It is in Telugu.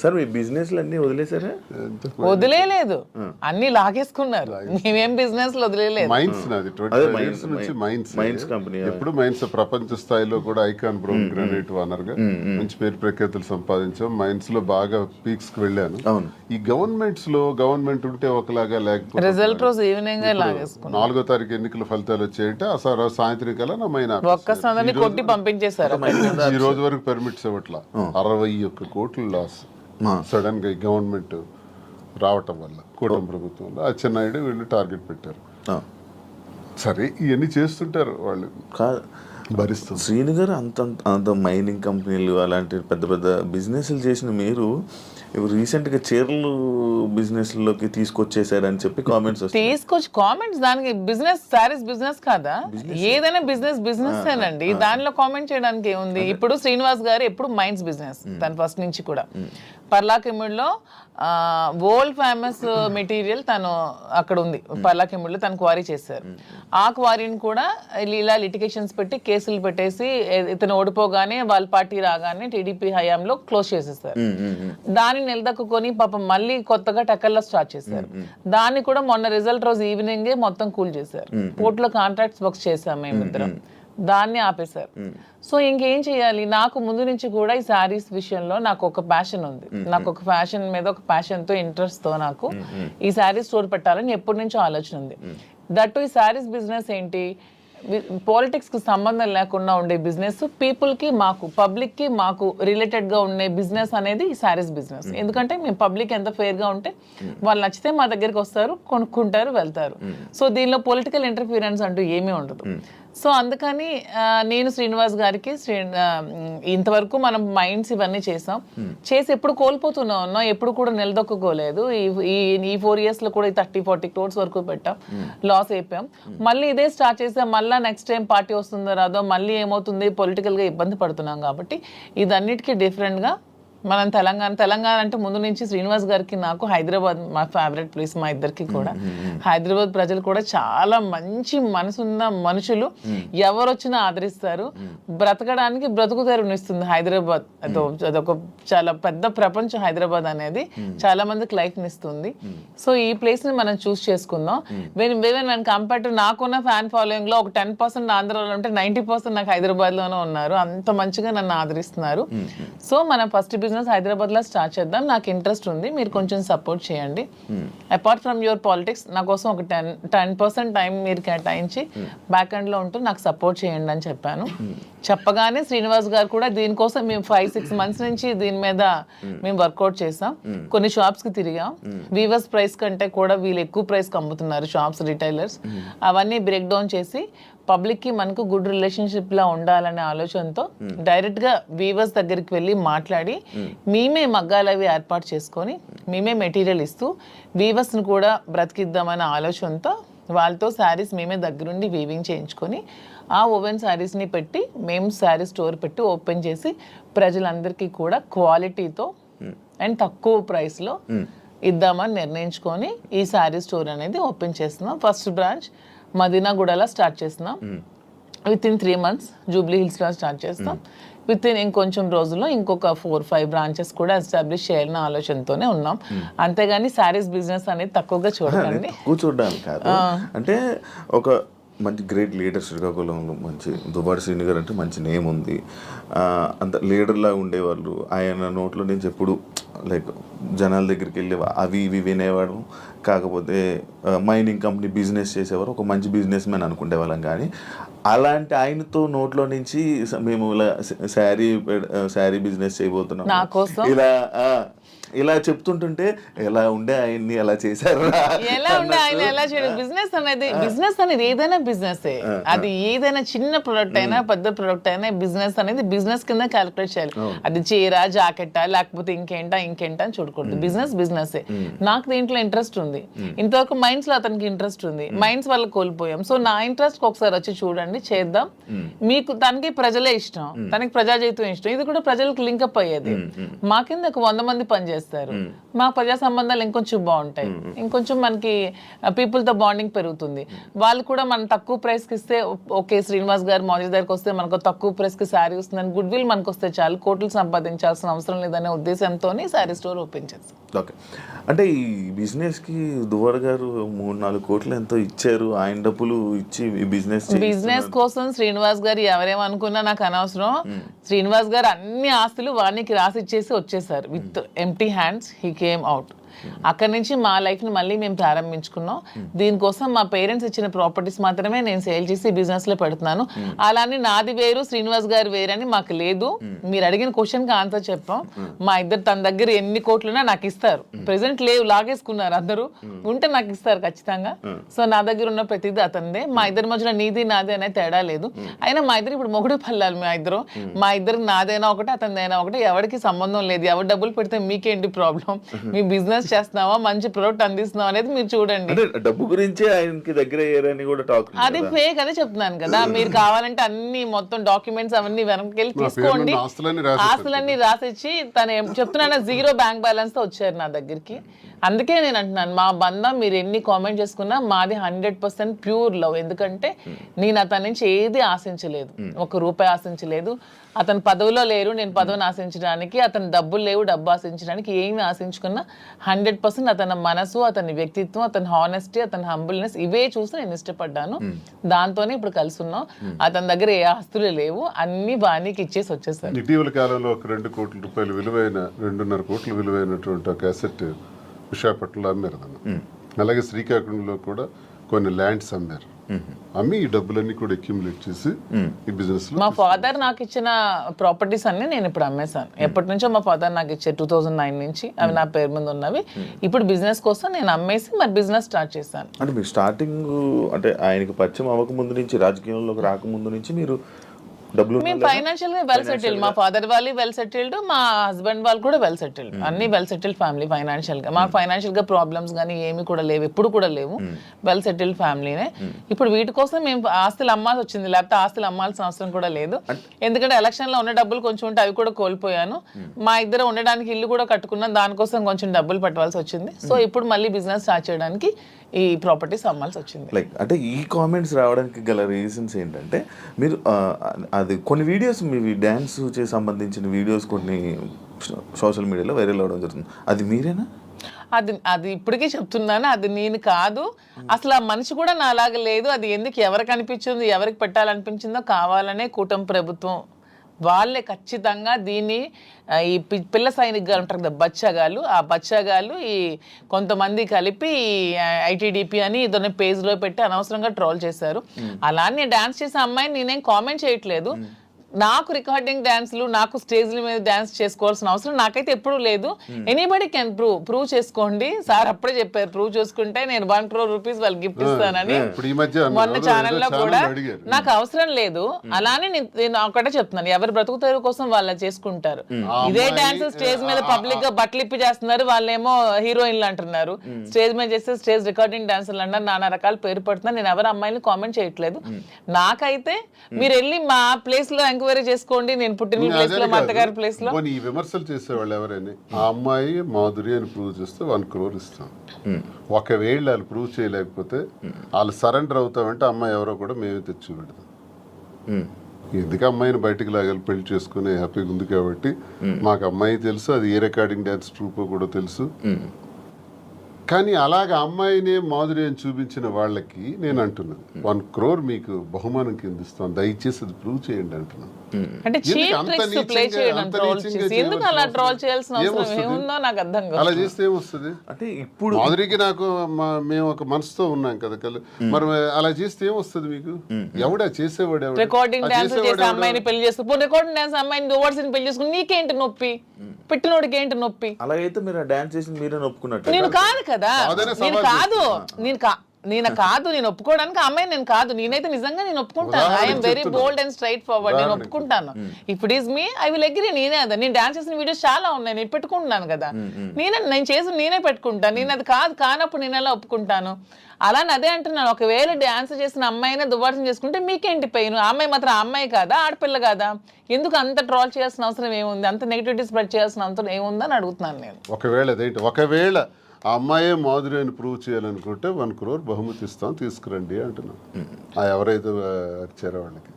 సార్ మీ బిజినెస్లు అన్నీ వదిలేసారా? వదిలేదు, అన్ని లాగేసుకున్నారు. మేమేం బిజినెస్ వదిలేదు. మైన్స్ నాది 25 years నుంచి మైన్స్ కంపెనీ. ఎప్పుడు మైన్స్ ప్రపంచ స్థాయిలో కూడా ఐకాన్ బ్రౌన్ గ్రానైట్ ఓనర్ గా మంచి పేరు ప్రఖ్యాతులు సంపాదించాం. మైన్స్ లో బాగా పీక్స్ కి వెళ్ళాను. ఈ గవర్నమెంట్స్ లో గవర్నమెంట్ ఉంటే ఒకలాగా, లేకపోతే రిజల్ట్ రోజు ఈవినింగ్ లాగేసుకున్నారు. 4వ తారీఖు ఎన్నికల ఫలితాలు వచ్చాయంటే ఆ సాయంత్రం కల్లా నా మైన్ ఒక్కసారి కొట్టి పంపించేశారు. ఈ రోజు వరకు పర్మిట్స్ ఇవ్వట్లా. 61 కోట్ల లాస్ సడన్ గా గవర్నమెంట్ రావటం వల్ల, కూటమి ప్రభుత్వంలో అచ్చెన్నాయుడు వీళ్ళు టార్గెట్ పెట్టారు. సరే ఇవన్నీ చేస్తుంటారు వాళ్ళు, భరిస్తుంది. శ్రీను గారు అంత మైనింగ్ కంపెనీలు అలాంటి పెద్ద పెద్ద బిజినెస్లు చేసిన మీరు రీసెంట్గా చీరలు బిజినెస్లోకి తీసుకొచ్చేసారని చెప్పి కామెంట్స్ కామెంట్స్ దానికి బిజినెస్ శారీస్ బిజినెస్ కాదా? ఏదైనా బిజినెస్ ఏనండి, దానిలో కామెంట్ చేయడానికి ఏముంది? ఇప్పుడు శ్రీనివాస్ గారు ఎప్పుడు మైన్స్ బిజినెస్ తను ఫస్ట్ నుంచి కూడా. పర్లాకిమిడిలో వరల్డ్ ఫేమస్ మెటీరియల్ తను అక్కడ ఉంది. పర్లాకిమిడిలో తను క్వారీ చేశారు. ఆ క్వారీని కూడా ఇలా లిటిగేషన్స్ పెట్టి కేసులు పెట్టేసి ఇతను ఓడిపోగానే వాళ్ళ పార్టీ రాగానే టీడీపీ హయాంలో క్లోజ్ చేసేసారు. దాన్ని నిలదక్కుని పాపం మళ్ళీ కొత్తగా టెక్కల్లో స్టార్ట్ చేశారు. దాన్ని కూడా మొన్న రిజల్ట్ రోజు ఈవినింగే మొత్తం కూల్ చేశారు. పోర్టులో కాంట్రాక్ట్స్ వర్క్స్ చేశాం మేమిద్దరం, దాన్ని ఆపేశారు. సో ఇంకేం చేయాలి? నాకు ముందు నుంచి కూడా ఈ శారీస్ విషయంలో నాకు ఒక ప్యాషన్ ఉంది. నాకు ఒక ఫ్యాషన్ మీద ఒక ప్యాషన్తో ఇంట్రెస్ట్తో నాకు ఈ శారీస్ స్టోర్ పెట్టాలని ఎప్పటి నుంచో ఆలోచన ఉంది. దట్టు ఈ శారీస్ బిజినెస్ ఏంటి, పాలిటిక్స్కి సంబంధం లేకుండా ఉండే బిజినెస్, పీపుల్కి మాకు పబ్లిక్కి మాకు రిలేటెడ్గా ఉండే బిజినెస్ అనేది ఈ శారీస్ బిజినెస్. ఎందుకంటే మేము పబ్లిక్ ఎంత ఫెయిర్గా ఉంటే వాళ్ళు నచ్చితే మా దగ్గరికి వస్తారు, కొనుక్కుంటారు, వెళ్తారు. సో దీనిలో పొలిటికల్ ఇంటర్ఫీరెన్స్ అంటూ ఏమీ ఉండదు. సో అందుకని నేను శ్రీనివాస్ గారికి ఇంతవరకు మనం మైండ్స్ ఇవన్నీ చేసాం, చేసి ఎప్పుడు కోల్పోతూనే ఉన్నాం, ఎప్పుడు కూడా నిలదొక్కుకోలేదు. ఈ 4 years లో కూడా 30-40 crores వరకు పెట్టాం, లాస్ అయిపోయాం. మళ్ళీ ఇదే స్టార్ట్ చేసాం. మళ్ళీ నెక్స్ట్ టైం పార్టీ వస్తుందో రాదో, మళ్ళీ ఏమవుతుంది, పొలిటికల్గా ఇబ్బంది పడుతున్నాం. కాబట్టి ఇదన్నిటికీ డిఫరెంట్గా మనం తెలంగాణ అంటే ముందు నుంచి శ్రీనివాస్ గారికి నాకు హైదరాబాద్ మా ఫేవరెట్ ప్లేస్, మా ఇద్దరికి కూడా. హైదరాబాద్ ప్రజలు కూడా చాలా మంచి మనసున్న మనుషులు, ఎవరు వచ్చినా ఆదరిస్తారు. బ్రతకడానికి బ్రతుకు తెరునిస్తుంది హైదరాబాద్. అదొక చాలా పెద్ద ప్రపంచం హైదరాబాద్ అనేది, చాలా మందికి లైఫ్ని ఇస్తుంది. సో ఈ ప్లేస్ ని మనం చూస్ చేసుకుందాం. వెన్ కంపేర్ టు నాకున్న ఫ్యాన్ ఫాలోయింగ్ లో ఒక 10% ఆంధ్రాలో ఉంటే 90% నాకు హైదరాబాద్ లోనే ఉన్నారు. అంత మంచిగా నన్ను ఆదరిస్తున్నారు. సో మనం ఫస్ట్ బిజినెస్ హైదరాబాద్ లో స్టార్ట్ చేద్దాం. నాకు ఇంట్రెస్ట్ ఉంది, మీరు కొంచెం సపోర్ట్ చేయండి. అపార్ట్ ఫ్రమ్ యువర్ పాలిటిక్స్ నా కోసం ఒక 10% టైం మీరు కేటాయించి బ్యాక్ ఎండ్ లో ఉంటూ నాకు సపోర్ట్ చేయండి అని చెప్పాను. చెప్పగానే శ్రీనివాస్ గారు కూడా దీనికోసం మేము 5-6 months నుంచి దీని మీద మేము వర్కౌట్ చేసాం. కొన్ని షాప్స్ కి తిరిగాం. వీవర్స్ ప్రైస్ కంటే కూడా వీళ్ళు ఎక్కువ ప్రైస్ కి అమ్ముతున్నారు షాప్స్, రిటైలర్స్. అవన్నీ బ్రేక్ డౌన్ చేసి పబ్లిక్కి మనకు గుడ్ రిలేషన్షిప్లా ఉండాలనే ఆలోచనతో డైరెక్ట్గా వీవర్స్ దగ్గరికి వెళ్ళి మాట్లాడి మేమే మగ్గాలు అవి ఏర్పాటు చేసుకొని మేమే మెటీరియల్ ఇస్తూ వీవర్స్ని కూడా బ్రతికిద్దామనే ఆలోచనతో వాళ్ళతో శారీస్ మేమే దగ్గరుండి వీవింగ్ చేయించుకొని ఆ ఓవెన్ శారీస్ని పెట్టి మేము శారీ స్టోర్ పెట్టి ఓపెన్ చేసి ప్రజలందరికీ కూడా క్వాలిటీతో అండ్ తక్కువ ప్రైస్లో ఇద్దామని నిర్ణయించుకొని ఈ శారీ స్టోర్ అనేది ఓపెన్ చేస్తున్నాం. ఫస్ట్ బ్రాంచ్ మదీనాగూడలో స్టార్ట్ చేస్తున్నాం. విత్-in 3 months జూబ్లీ హిల్స్లో స్టార్ట్ చేస్తాం. విత్-in ఇంకొంచెం రోజుల్లో ఇంకొక 4-5 branches కూడా ఎస్టాబ్లిష్ చేయాలన్న ఆలోచనతోనే ఉన్నాం. అంతేగాని శారీస్ బిజినెస్ అనేది తక్కువగా చూడండి, చూడడానికి కాదు. అంటే ఒక మంచి గ్రేట్ లీడర్ శ్రీకాకుళంలో, మంచి దుబారి శ్రీను గారు అంటే మంచి నేమ్ ఉంది. అంత లీడర్లా ఉండేవాళ్ళు. ఆయన నోట్లో నుంచి ఎప్పుడు లైక్ జనాల దగ్గరికి వెళ్ళి అవి ఇవి వినేవాడు. కాకపోతే మైనింగ్ కంపెనీ బిజినెస్ చేసేవారు, ఒక మంచి బిజినెస్ మ్యాన్ అనుకునే వాళ్ళం. కానీ అలాంటి ఆయనతో నోట్లో నుంచి మేము ఇలా శారీ బిజినెస్ చేయబోతున్నాం ఇలా చెప్తుంటుంటే ఎలా ఉండే ఆయన్ని ఎలా చేశారు, ఎలా ఉండే ఆయన ఎలా చేయడం. బిజినెస్ అనేది ఏదైనా బిజినెస్, అది ఏదైనా చిన్న ప్రొడక్ట్ అయినా పెద్ద ప్రొడక్ట్ అయినా బిజినెస్ అనేది బిజినెస్ కింద క్యాలిక్యులేట్ చేయాలి. అది చీర, జాకెట్టా, లేకపోతే ఇంకేంటా అని చూడకూడదు. బిజినెస్. నాకు దీంట్లో ఇంట్రెస్ట్ ఉంది. ఇంతవరకు మైన్స్ లో అతనికి ఇంట్రెస్ట్ ఉంది, మైన్స్ వల్ల కోల్పోయాం. సో నా ఇంట్రెస్ట్ ఒకసారి వచ్చి చూడండి, చేద్దాం. మీకు తనకి ప్రజలే ఇష్టం, తనకి ప్రజాజీవితం ఇష్టం, ఇది కూడా ప్రజలకు లింకప్ అయ్యేది. మా కింద ఒక 100 మంది పనిచేస్తారు. చేస్తారు, మా ప్రజా సంబంధాలు ఇంకొంచెం బాగుంటాయి, ఇంకొంచెం మనకి పీపుల్ తో బాండింగ్ పెరుగుతుంది. వాళ్ళు కూడా మనం తక్కువ ప్రైస్ కి ఇస్తే ఓకే శ్రీనివాస్ గారు మౌనిక దగ్గరికి వస్తే మనకు తక్కువ ప్రైస్ కి శారీ వస్తుందని గుడ్ విల్ మనకు వస్తే చాలు, కోట్లు సంపాదించాల్సిన అవసరం లేదనే ఉద్దేశంతో శారీ స్టోర్ ఓపెన్ చేస్తాం. ఓకే, అంటే ఈ బిజినెస్ కి దువ్వాడ గారు 3-4 కోట్లు ఎంతో ఇచ్చారు, ఆయన డబ్బులు ఇచ్చి ఈ బిజినెస్ కోసం శ్రీనివాస్ గారు ఎవరేమనుకున్నా నాకు అనవసరం. శ్రీనివాస్ గారు అన్ని ఆస్తులు వానికి రాసి ఇచ్చేసి వచ్చేసారు. With empty hands he came out. అక్కడి నుంచి మా లైఫ్ ని మళ్ళీ మేము ప్రారంభించుకున్నాం. దీనికోసం మా పేరెంట్స్ ఇచ్చిన ప్రాపర్టీస్ మాత్రమే నేను సేల్ చేసి బిజినెస్ లో పెడుతున్నాను. అలానే నాది వేరు శ్రీనివాస్ గారు వేరని మాకు లేదు. మీరు అడిగిన క్వశ్చన్ కి ఆన్సర్ చెప్పాం. మా ఇద్దరు తన దగ్గర ఎన్ని కోట్లున్నా నాకు ఇస్తారు. ప్రెసెంట్ లేవు, లాగేసుకున్నారు అందరూ, ఉంటే నాకు ఇస్తారు ఖచ్చితంగా. సో నా దగ్గర ఉన్న ప్రతిదీ అతనిదే. మా ఇద్దరి మధ్యలో నీది నాది అనే తేడా లేదు. అయినా మా ఇద్దరు ఇప్పుడు మొగుడు పల్లాలి. మా ఇద్దరు నాదైనా ఒకటి అతనిదైనా ఒకటి, ఎవరికి సంబంధం లేదు. ఎవరు డబ్బులు పెడితే మీకేంటి ప్రాబ్లం? మీ బిజినెస్ చేస్తున్నావా, మంచి ప్రొడక్ట్ అందిస్తున్నావా అనేది మీరు చూడండి. డబ్బు గురించి ఆయనకి దగ్గర అయ్యారని కూడా టాక్. అది ఫేక్ అదే చెప్తున్నాను కదా. మీరు కావాలంటే అన్ని మొత్తం డాక్యుమెంట్స్ అవన్నీ వెనక్కి తీసుకోండి, ఆస్తులన్నీ రాసిచ్చి తను చెప్తున్నా 0 బ్యాంక్ బ్యాలెన్స్ తో వచ్చారు నా దగ్గరికి. అందుకే నేను అంటున్నాను, మా బంధం మీరు ఎన్ని కామెంట్ చేసుకున్నా మాది 100% ప్యూర్ లవ్. ఎందుకంటే నేను అతని నుంచి ఏది ఆశించలేదు, 1 రూపాయి ఆశించలేదు. అతను పదవిలో లేరు, నేను పదవిని ఆశించడానికి, అతను డబ్బులు లేవు, డబ్బు ఆశించడానికి. ఏమి ఆశించుకున్నా 100% అతని మనసు, అతని వ్యక్తిత్వం, అతని హానెస్టీ, అతని హంబుల్నెస్ ఇవే చూసి నేను ఇష్టపడ్డాను. దాంతోనే ఇప్పుడు కలిసి ఉన్నాం. అతని దగ్గర ఏ ఆస్తులు లేవు, అన్ని బాణీకి ఇచ్చేసి వచ్చేసారు. ఇటీవల కాలంలో ఒక 2 కోట్ల రూపాయలు విలువైన 2.5 కోట్ల విలువైనటువంటి ఒక అసెట్ విశాఖపట్నంలో అమ్మారు. అలాగే శ్రీకాకుళంలో కూడా కొన్ని ల్యాండ్స్ అమ్మారు. అమ్మి ఈ డబ్బులన్నీ కూడా అక్యుములేట్ చేసి ఈ బిజినెస్ లో మా ఫాదర్ నాకు ఇచ్చిన ప్రాపర్టీస్ అన్ని నేను ఇప్పుడు అమ్మేశాను. ఎప్పటి నుంచో మా ఫాదర్ నాకు ఇచ్చే 2009 నుంచి అవి నా పేరు మీద ఉన్నవి. ఇప్పుడు బిజినెస్ కోసం నేను అమ్మేసి మరి బిజినెస్ స్టార్ట్ చేశాను. అంటే మీరు స్టార్టింగ్ అంటే ఆయనకి పరిచయం అవ్వక ముందు నుంచి, రాజకీయంలోకి రాకముందు నుంచి మీరు మేము ఫైనాన్షియల్ గా వెల్ సెటిల్డ్. మా ఫాదర్ వాళ్ళు వెల్ సెటిల్డ్, మా హస్బెండ్ వాళ్ళు కూడా వెల్ సెటిల్డ్. అన్ని వెల్ సెటిల్డ్ ఫ్యామిలీ ఫైనాన్షియల్ గా. మాకు ఫైనాన్షియల్ గా ప్రాబ్లమ్స్ కానీ ఏమి కూడా లేవు, ఎప్పుడు కూడా లేవు. వెల్ సెటిల్డ్ ఫ్యామిలీనే. ఇప్పుడు వీటి కోసం మేము ఆస్తులు అమ్మాల్సి వచ్చింది, లేకపోతే ఆస్తులు అమ్మాల్సిన అవసరం కూడా లేదు. ఎందుకంటే ఎలక్షన్ లో ఉన్న డబ్బులు కొంచెం ఉంటే అవి కూడా కోల్పోయాను. మా ఇద్దరు ఉండడానికి ఇల్లు కూడా కట్టుకున్నాం, దానికోసం కొంచెం డబ్బులు పెట్టవలసి వచ్చింది. సో ఇప్పుడు మళ్ళీ బిజినెస్ స్టార్ట్ చేయడానికి ఈ ప్రాపర్టీస్ అమ్మాల్సి వచ్చింది. లైక్ అంటే ఈ కామెంట్స్ రావడానికి గల రీజన్స్ ఏంటంటే, మీరు అది కొన్ని వీడియోస్ మీ డ్యాన్స్ చేసి సంబంధించిన వీడియోస్ కొన్ని సోషల్ మీడియాలో వైరల్ అవ్వడం జరుగుతుంది. అది మీరేనా? అది ఇప్పటికీ చెప్తున్నాను, అది నేను కాదు. అసలు ఆ మనిషి కూడా నా అలాగ లేదు. అది ఎందుకు ఎవరికి అనిపించిందో, ఎవరికి పెట్టాలనిపించిందో కావాలనే కూటమి ప్రభుత్వం వాళ్ళే ఖచ్చితంగా దీన్ని ఈ పిల్ల సైనికులు ఉంటారు కదా బచ్చాగాళ్ళు, ఆ బచ్చాగాళ్ళు ఈ కొంతమంది కలిపి ఐటీడీపీ అని ఇదొన్న పేజ్లో పెట్టి అనవసరంగా ట్రోల్ చేశారు. అలానే డాన్స్ చేసే అమ్మాయిని నేనేం కామెంట్ చేయట్లేదు. నాకు రికార్డింగ్ డాన్స్లు, నాకు స్టేజ్ల మీద డాన్స్ చేసుకోవాల్సిన అవసరం నాకైతే ఎప్పుడూ లేదు. ఎనీబడి కెన్ ప్రూవ్ చేసుకోండి. సార్ అప్పుడే చెప్పారు, ప్రూవ్ చేసుకుంటే నేను 1 crore rupees వాళ్ళు గిఫ్ట్ ఇస్తానని మొన్న ఛానల్లో కూడా. నాకు అవసరం లేదు. అలానే నేను ఒకటే చెప్తున్నాను, ఎవరి బ్రతుకు తెరువు కోసం వాళ్ళు చేసుకుంటారు. ఇదే డాన్స్ స్టేజ్ మీద పబ్లిక్ గా బట్టలు ఇప్పి చేస్తున్నారు, వాళ్ళేమో హీరోయిన్లు అంటున్నారు. స్టేజ్ మీద చేస్తే స్టేజ్ రికార్డింగ్ డాన్సర్లు అంటారు, నానా రకాల పేరు పడుతున్నారు. నేను ఎవరి అమ్మాయిని కామెంట్ చేయట్లేదు. నాకైతే మీరు వెళ్ళి మా ప్లేస్ లో ఎంక్వైరీ చేసుకోండి, నేను పుట్టిన ప్లేస్ లో, మా అత్తగారి ప్లేస్ లో. ఈ విమర్శలు చేసేవాళ్ళు ఎవరైనా ఆ అమ్మాయి మాధురి అని ప్రూవ్ చేస్తే 1 crore ఇస్తాం. ఒకవేళ వాళ్ళు ప్రూవ్ చేయలేకపోతే వాళ్ళు సరెండర్ అవుతామంటే అమ్మాయి ఎవరో కూడా మేమే తెచ్చి పెడతాం. ఎందుకు అమ్మాయిని బయటకు లాగాలి, పెళ్లి చేసుకుని హ్యాపీగా ఉంది కాబట్టి. మాకు అమ్మాయి తెలుసు, అది ఏ రికార్డింగ్ డాన్స్ ట్రూప్ కూడా తెలుసు. కానీ అలాగ అమ్మాయినే మాధురి అని చూపించిన వాళ్ళకి నేను అంటున్నాను, 1 crore మీకు బహుమానం కింద ఇస్తాను, దయచేసి అది ప్రూవ్ చేయండి అంటున్నాను. అంటే అలా చేస్తే ఏమొస్తుంది? అంటే ఇప్పుడు మాధురికి నాకు మేము ఒక మనసుతో ఉన్నాం కదా, మరి అలా చేస్తే ఏమొస్తుంది మీకు? ఎవడా చేసేవాడు? రికార్డింగ్ డాన్స్ చేసే అమ్మాయిని పెళ్లి చేసుకో, రికార్డింగ్ డాన్స్ అమ్మాయిని డోవర్స్ని పెళ్లి చేసుకుని నీకేంటి నొప్పి? పెట్టినోడికి ఏంటి నొప్పి? అలాగైతే మీరు డాన్స్ చేసి మీరే నొప్పుకున్నట్టు. నేను కాదు కదా, నేను కాదు, నేను కాదు, నేను ఒప్పుకోవడానికి ఆ అమ్మాయి నేను కాదు, నేనైతే నిజంగా నేను ఒప్పుకుంటాను. ఉదాహరణకి ఐఎమ్ వెరీ చెప్తున్నా. బోల్డ్ అండ్ స్ట్రైట్ ఫార్వర్డ్, నేను ఒప్పుకుంటాను. If it is me I will agree. నేనే అదా, నేను డాన్స్ చేసిన వీడియోస్ చాలా ఉన్నాయి, నేను పెట్టుకుంటున్నాను కదా, నేను చేసి నేనే పెట్టుకుంటాను. నేను అది కానప్పుడు నేను ఎలా ఒప్పుకుంటాను? అలానే అదే అంటున్నాను, ఒకవేళ డాన్స్ చేసిన అమ్మాయినే దువ్వాసం చేసుకుంటే మీకేంటి పెయిన్? ఆ అమ్మాయి మాత్రం ఆ అమ్మాయి కాదా, ఆడపిల్ల కాదా? ఎందుకు అంత ట్రోల్ చేయాల్సిన అవసరం ఏముంది, అంత నెగిటివిటీ స్ప్రెడ్ చేయాల్సిన అవసరం ఏముందని అడుగుతున్నాను నేను. ఒకవేళ ఆ అమ్మాయే మాధురి అని ప్రూవ్ చేయాలనుకుంటే 1 crore బహుమతి ఇస్తాం, తీసుకురండి అంటున్నాం. ఎవరైతే వచ్చారో వాళ్ళకి.